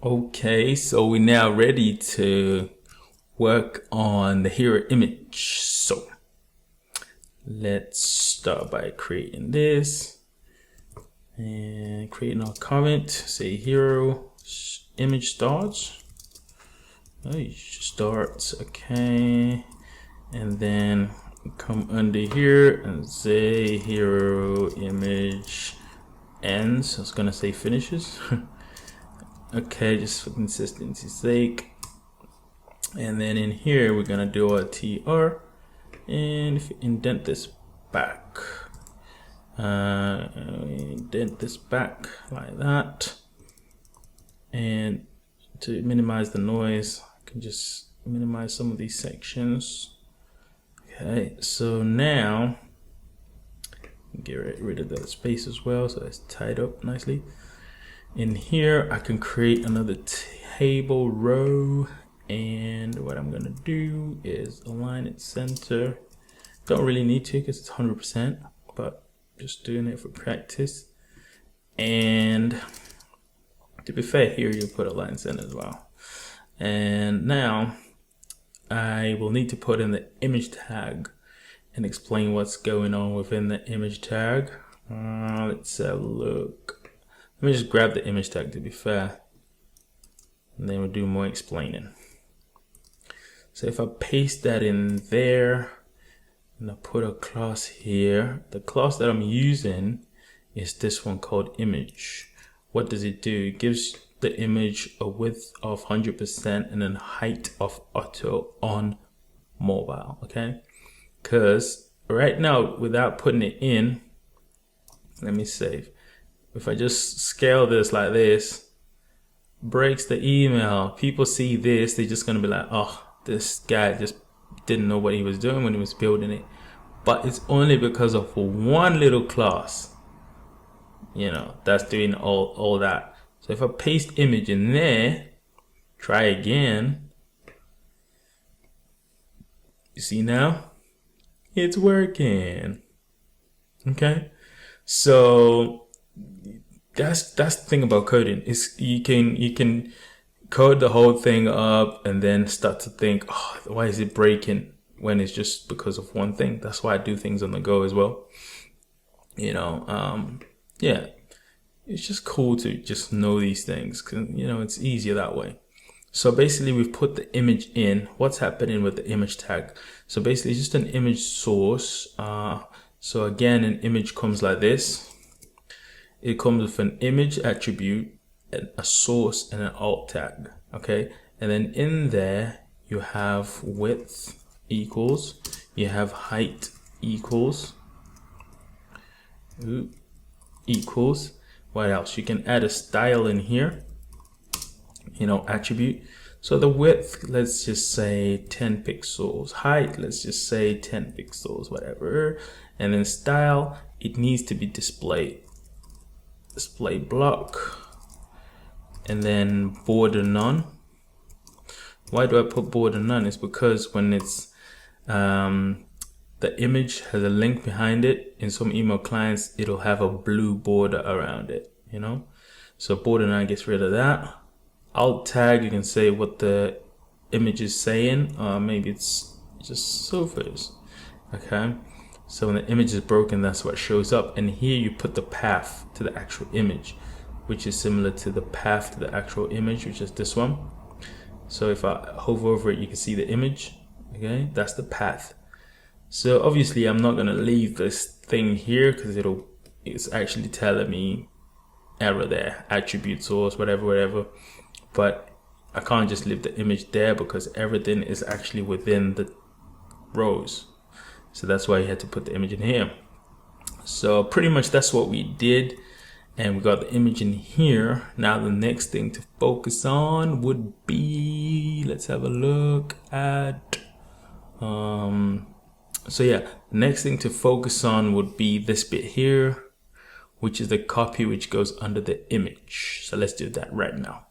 Okay, so we're now ready to work on the hero image. So let's start by creating this and creating our comment. Say hero image starts. Starts, okay, and then come under here and say hero image ends. I was gonna say finishes. Okay, just for consistency's sake. And then in here we're gonna do a tr, and if you indent this back, indent this back like that, and to minimize the noise I can just minimize some of these sections. Okay, so now get rid of that space as well, so it's tied up nicely. In here I can create another table row, and what I'm gonna do is align it center. Don't really need to because it's 100%, but just doing it for practice. And to be fair, here you put align center as well. And now I will need to put in the image tag and explain what's going on within the image tag. Let's have a look. Let me just grab the image tag to be fair, and then we'll do more explaining. So if I paste that in there and I put a class here, the class that I'm using is this one called image. What does it do? It gives the image a width of 100% and then height of auto on mobile, okay? Because right now, without putting it in, let me save. If I just scale this like this, breaks the email. People see this, they're just gonna be like, oh, this guy just didn't know what he was doing when he was building it. But it's only because of one little class, you know, that's doing all that. So if I paste image in there, try again. You see now? It's working. Okay? So that's the thing about coding, is you can code the whole thing up and then start to think, oh, why is it breaking, when it's just because of one thing. That's why I do things on the go as well. You know, yeah, it's just cool to just know these things, because, you know, it's easier that way. So basically we've put the image in. What's happening with the image tag? So basically it's just an image source. So again, an image comes like this. It comes with an image attribute, a source, and an alt tag, okay? And then in there, you have width equals, you have height equals, equals. What else? You can add a style in here, you know, attribute. So the width, let's just say 10 pixels. Height, let's just say 10 pixels, whatever. And then style, it needs to be display block, and then border none. Why do I put border none? It's because when it's the image has a link behind it, in some email clients it'll have a blue border around it, you know. So border none gets rid of that. Alt tag, you can say what the image is saying. Maybe it's just sofas, okay. So when the image is broken, that's what shows up. And here you put the path to the actual image, which is similar to the path to the actual image, which is this one. So if I hover over it, you can see the image. Okay, that's the path. So obviously I'm not gonna leave this thing here because it's actually telling me error there, attribute source, whatever. But I can't just leave the image there because everything is actually within the rows. So that's why you had to put the image in here. So pretty much that's what we did, and we got the image in here. Now the next thing to focus on would be, let's have a look at, so yeah, the next thing to focus on would be this bit here, which is the copy which goes under the image. So let's do that right now.